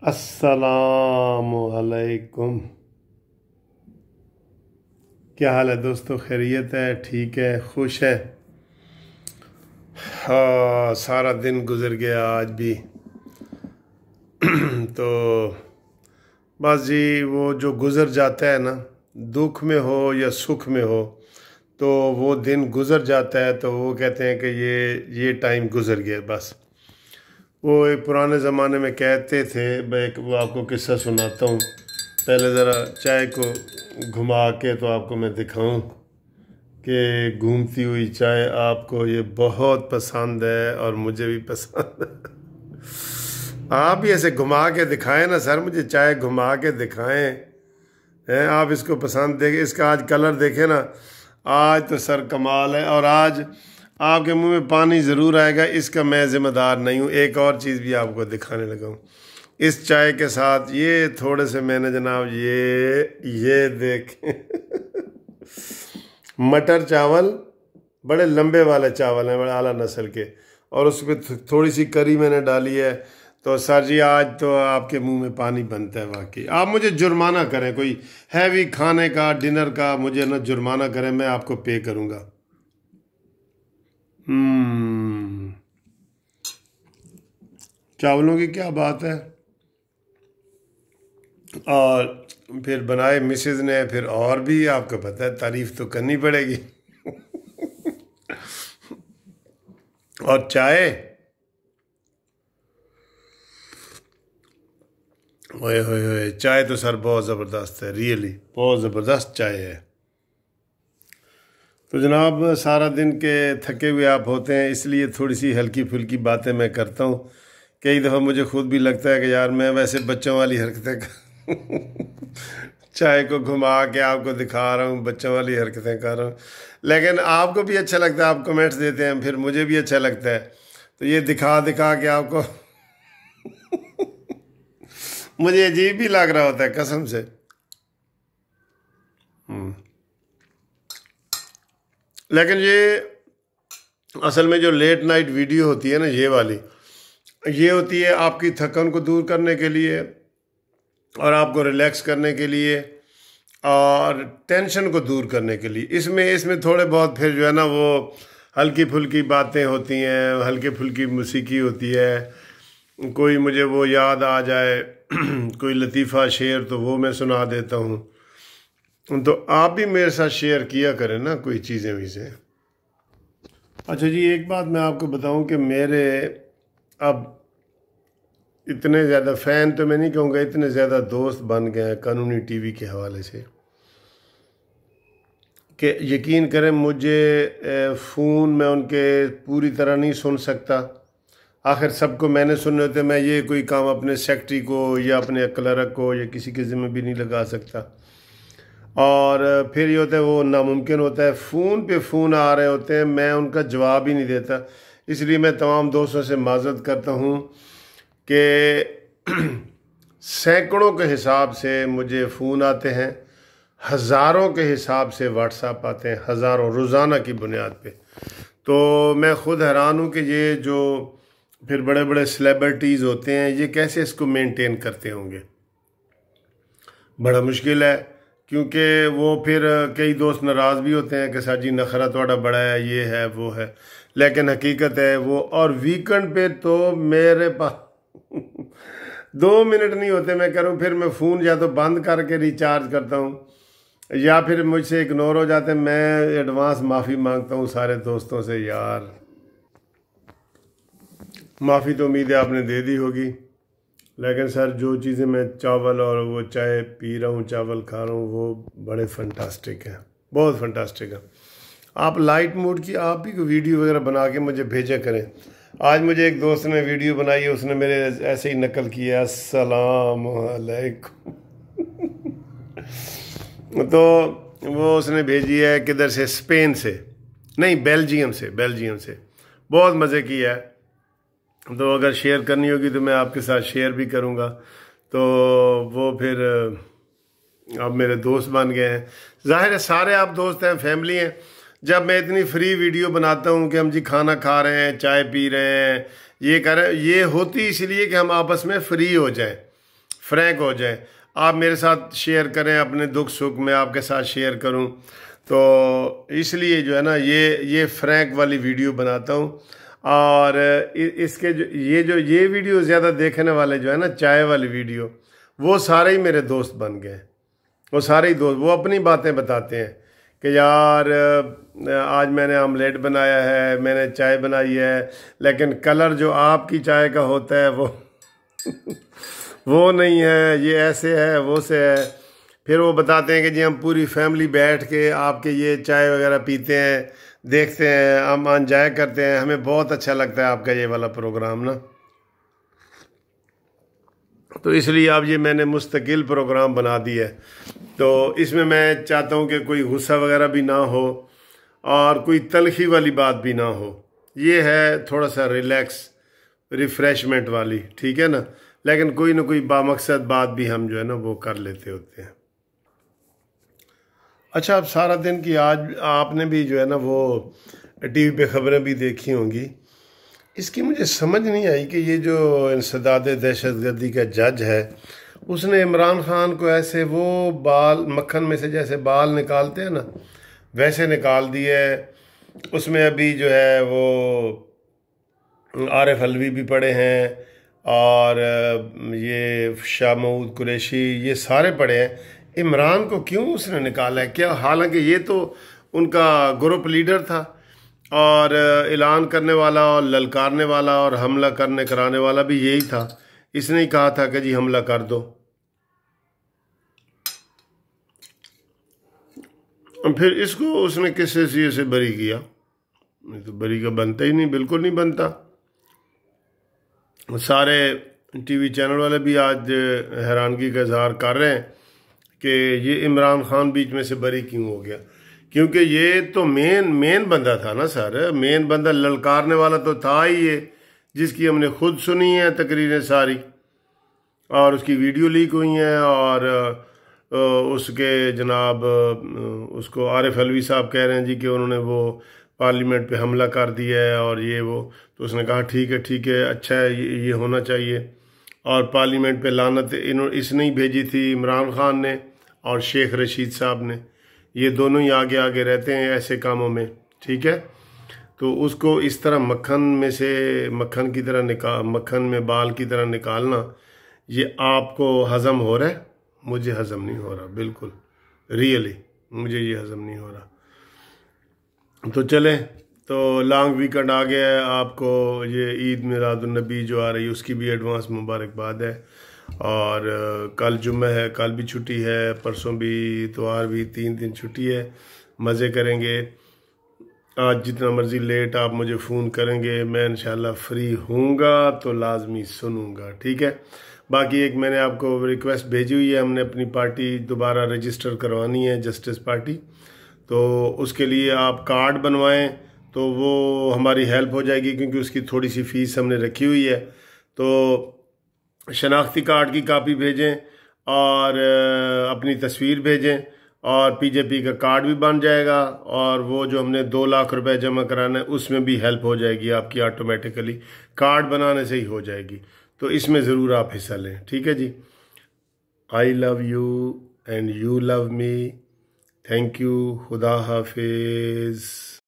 अस्सलामुअलैकुम। क्या हाल है दोस्तों? खैरियत है? ठीक है? खुश है? हाँ, सारा दिन गुजर गया आज भी। तो बस जी, वो जो गुजर जाता है ना, दुख में हो या सुख में हो, तो वो दिन गुजर जाता है तो वो कहते हैं कि ये टाइम गुजर गया बस। वो एक पुराने ज़माने में कहते थे, मैं एक वो आपको किस्सा सुनाता हूँ। पहले ज़रा चाय को घुमा के तो आपको मैं दिखाऊं कि घूमती हुई चाय आपको ये बहुत पसंद है और मुझे भी पसंद है। आप भी ऐसे घुमा के दिखाएं ना सर, मुझे चाय घुमा के दिखाएं। हैं आप इसको पसंद देखें, इसका आज कलर देखें ना, आज तो सर कमाल है। और आज आपके मुंह में पानी ज़रूर आएगा, इसका मैं ज़िम्मेदार नहीं हूँ। एक और चीज़ भी आपको दिखाने लगा हूँ इस चाय के साथ। ये थोड़े से मैंने जनाब ये देखें मटर चावल, बड़े लंबे वाले चावल हैं, बड़े आला नस्ल के, और उस पर थोड़ी सी करी मैंने डाली है। तो सर जी आज तो आपके मुंह में पानी बनता है वाकई। आप मुझे जुर्माना करें, कोई हैवी खाने का, डिनर का मुझे ना जुर्माना करें, मैं आपको पे करूँगा। चावलों की क्या बात है। और फिर बनाए मिसेज ने, फिर और भी आपको पता है तारीफ तो करनी पड़ेगी। और चाय, ओए होए होए, चाय तो सर बहुत ज़बरदस्त है, रियली बहुत ज़बरदस्त चाय है। तो जनाब सारा दिन के थके हुए आप होते हैं, इसलिए थोड़ी सी हल्की फुल्की बातें मैं करता हूँ। कई दफ़ा मुझे खुद भी लगता है कि यार मैं वैसे बच्चों वाली हरकतें चाय को घुमा के आपको दिखा रहा हूँ, बच्चों वाली हरकतें कर रहा हूँ, लेकिन आपको भी अच्छा लगता है, आप कमेंट्स देते हैं, फिर मुझे भी अच्छा लगता है। तो ये दिखा दिखा के आपको मुझे अजीब भी लग रहा होता है कसम से। लेकिन ये असल में जो लेट नाइट वीडियो होती है ना, ये वाली, ये होती है आपकी थकन को दूर करने के लिए और आपको रिलैक्स करने के लिए और टेंशन को दूर करने के लिए। इसमें थोड़े बहुत फिर जो है ना वो हल्की फुल्की बातें होती हैं, हल्की फुल्की मौसीकी होती है। कोई मुझे वो याद आ जाए कोई लतीफ़ा शेर, तो वो मैं सुना देता हूँ। तो आप भी मेरे साथ शेयर किया करें ना कोई चीज़ें वैसे। अच्छा जी, एक बात मैं आपको बताऊं कि मेरे अब इतने ज़्यादा फ़ैन तो मैं नहीं कहूँगा, इतने ज़्यादा दोस्त बन गए हैं कानूनी टीवी के हवाले से कि यकीन करें मुझे फ़ोन में उनके पूरी तरह नहीं सुन सकता। आखिर सबको मैंने सुनने होते, मैं ये कोई काम अपने सेक्रेटरी को या अपने क्लर्क को या किसी के ज़िम्मे भी नहीं लगा सकता। और फिर ये होता है वो नामुमकिन होता है, फ़ोन पे फ़ोन आ रहे होते हैं, मैं उनका जवाब ही नहीं देता। इसलिए मैं तमाम दोस्तों से माज़रत करता हूँ कि सैकड़ों के हिसाब से मुझे फ़ोन आते हैं, हज़ारों के हिसाब से व्हाट्सएप आते हैं, हज़ारों रोज़ाना की बुनियाद पे। तो मैं ख़ुद हैरान हूँ कि ये जो फिर बड़े बड़े सेलिब्रिटीज़ होते हैं, ये कैसे इसको मेंटेन करते होंगे। बड़ा मुश्किल है, क्योंकि वो फिर कई दोस्त नाराज़ भी होते हैं कि सर जी नखरा थोड़ा बड़ा है, ये है वो है, लेकिन हकीकत है वो। और वीकेंड पे तो मेरे पास 2 मिनट नहीं होते, मैं करूँ फिर मैं फ़ोन या तो बंद करके रिचार्ज करता हूँ या फिर मुझसे इग्नोर हो जाते हैं। मैं एडवांस माफ़ी मांगता हूँ सारे दोस्तों से, यार माफ़ी तो उम्मीद है आपने दे दी होगी, लेकिन सर जो चीज़ें मैं चावल और वो चाय पी रहा हूँ, चावल खा रहा हूँ, वो बड़े फंटास्टिक हैं, बहुत फंटास्टिक है। आप लाइट मूड की आप भी कोई वीडियो वगैरह बना के मुझे भेजा करें। आज मुझे एक दोस्त ने वीडियो बनाई है, उसने मेरे ऐसे ही नकल किया, अस्सलाम वालेकुम। तो वो उसने भेजी है किधर से, स्पेन से नहीं, बेल्जियम से। बहुत मज़े की है। तो अगर शेयर करनी होगी तो मैं आपके साथ शेयर भी करूँगा। तो वो फिर अब मेरे दोस्त बन गए हैं। जाहिर है सारे आप दोस्त हैं, फैमिली हैं। जब मैं इतनी फ्री वीडियो बनाता हूँ कि हम जी खाना खा रहे हैं, चाय पी रहे हैं, ये कर रहे हैं, ये होती इसलिए कि हम आपस में फ्री हो जाएं। फ्रैंक हो जाए। आप मेरे साथ शेयर करें, अपने दुख सुख मैं आपके साथ शेयर करूं, तो इसलिए जो है ना ये फ्रैंक वाली वीडियो बनाता हूं। और इसके जो ये वीडियो ज़्यादा देखने वाले जो है ना, चाय वाली वीडियो, वो सारे ही मेरे दोस्त बन गए। वो सारे ही दोस्त वो अपनी बातें बताते हैं कि यार आज मैंने ऑमलेट बनाया है, मैंने चाय बनाई है, लेकिन कलर जो आपकी चाय का होता है वो नहीं है, ये ऐसे है वो से है। फिर वो बताते हैं कि जी हम पूरी फैमिली बैठ के आपके ये चाय वगैरह पीते हैं, देखते हैं, हम एंजॉय करते हैं, हमें बहुत अच्छा लगता है आपका ये वाला प्रोग्राम ना। तो इसलिए अब ये मैंने मुस्तकिल प्रोग्राम बना दिया है। तो इसमें मैं चाहता हूँ कि कोई गुस्सा वगैरह भी ना हो और कोई तलखी वाली बात भी ना हो। ये है थोड़ा सा रिलैक्स रिफ़्रेशमेंट वाली, ठीक है ना। लेकिन कोई ना कोई बामकसद बात भी हम जो है ना वो कर लेते होते हैं। अच्छा, अब सारा दिन की आज आपने भी जो है ना वो टीवी पे खबरें भी देखी होंगी। इसकी मुझे समझ नहीं आई कि ये जो इंसदाद दहशतगर्दी का जज है, उसने इमरान खान को ऐसे वो बाल मक्खन में से जैसे बाल निकालते हैं ना, वैसे निकाल दिए। उसमें अभी जो है वो आरिफ अलवी भी पड़े हैं और ये शाह महमूद कुरैशी, ये सारे पड़े हैं। इमरान को क्यों उसने निकाला है? क्या हालांकि ये तो उनका ग्रुप लीडर था और ऐलान करने वाला और ललकारने वाला और हमला कराने वाला भी यही था। इसने ही कहा था कि जी हमला कर दो। फिर इसको उसने किस हैसियत से बरी किया? तो बरी का बनता ही नहीं, बिल्कुल नहीं बनता। सारे टीवी चैनल वाले भी आज हैरानगी का इजहार कर रहे हैं कि ये इमरान खान बीच में से बरी क्यों हो गया, क्योंकि ये तो मेन बंदा था ना सर। मेन बंदा ललकारने वाला तो था ही ये, जिसकी हमने खुद सुनी है तकरीरें सारी और उसकी वीडियो लीक हुई हैं। और उसके जनाब उसको आरिफ अलवी साहब कह रहे हैं जी कि उन्होंने वो पार्लियामेंट पे हमला कर दिया है और ये वो। तो उसने कहा ठीक है अच्छा है, ये होना चाहिए। और पार्लियामेंट पे लानत इसने ही भेजी थी, इमरान खान ने और शेख रशीद साहब ने। ये दोनों ही आगे आगे रहते हैं ऐसे कामों में, ठीक है। तो उसको इस तरह मक्खन में से मक्खन की तरह मक्खन में बाल की तरह निकालना, ये आपको हज़म हो रहा है? मुझे हज़म नहीं हो रहा, बिल्कुल रियली मुझे ये हज़म नहीं हो रहा। तो चलें, तो लॉन्ग वीकेंड आ गया है। आपको ये ईद मिलादुन्नबी जो आ रही है उसकी भी एडवांस मुबारकबाद है। और कल जुम्मा है, कल भी छुट्टी है, परसों भी इतवार भी, 3 दिन छुट्टी है। मज़े करेंगे। आज जितना मर्ज़ी लेट आप मुझे फ़ोन करेंगे, मैं इंशाल्लाह फ्री हूँगा तो लाजमी सुनूँगा, ठीक है। बाकी एक मैंने आपको रिक्वेस्ट भेजी हुई है, हमने अपनी पार्टी दोबारा रजिस्टर करवानी है, जस्टिस पार्टी। तो उसके लिए आप कार्ड बनवाएं तो वो हमारी हेल्प हो जाएगी, क्योंकि उसकी थोड़ी सी फ़ीस हमने रखी हुई है। तो शनाख्ती कार्ड की कापी भेजें और अपनी तस्वीर भेजें और पीजेपी का कार्ड भी बन जाएगा। और वो जो हमने 2 लाख रुपए जमा कराना है उसमें भी हेल्प हो जाएगी आपकी, ऑटोमेटिकली कार्ड बनाने से ही हो जाएगी। तो इसमें ज़रूर आप हिस्सा लें, ठीक है जी। I love you and you love me. Thank you. खुदा हाफिज़।